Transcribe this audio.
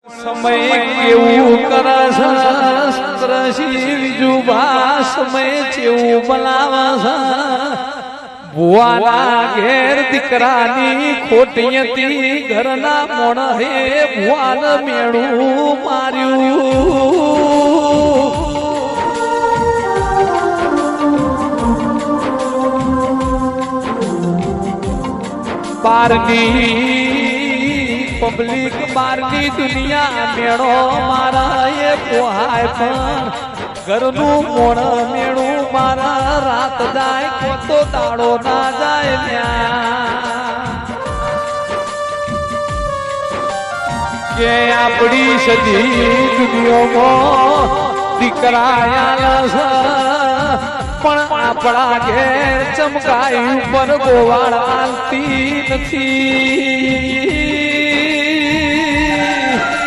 સમય કેવું કરે શિવજુભા સમય કેવું બોલાવે ભુવાના ઘેર દીકરાની ખોટીયતી ઘરના મોણ હે ભુવાન મેળું માર્યું બારની પબ્લિક બારની દુનિયા મેળો મારા એ પોહાય પણ ઘરનું મોણ મેળું મારા રાત જાય તો દાડો ના જાય કે આપણી સજી દુનિયામાં દીકરાયા પણ આપણા ઘેર ચમકાઈ ઉપર ગોવાળ આલતી નથી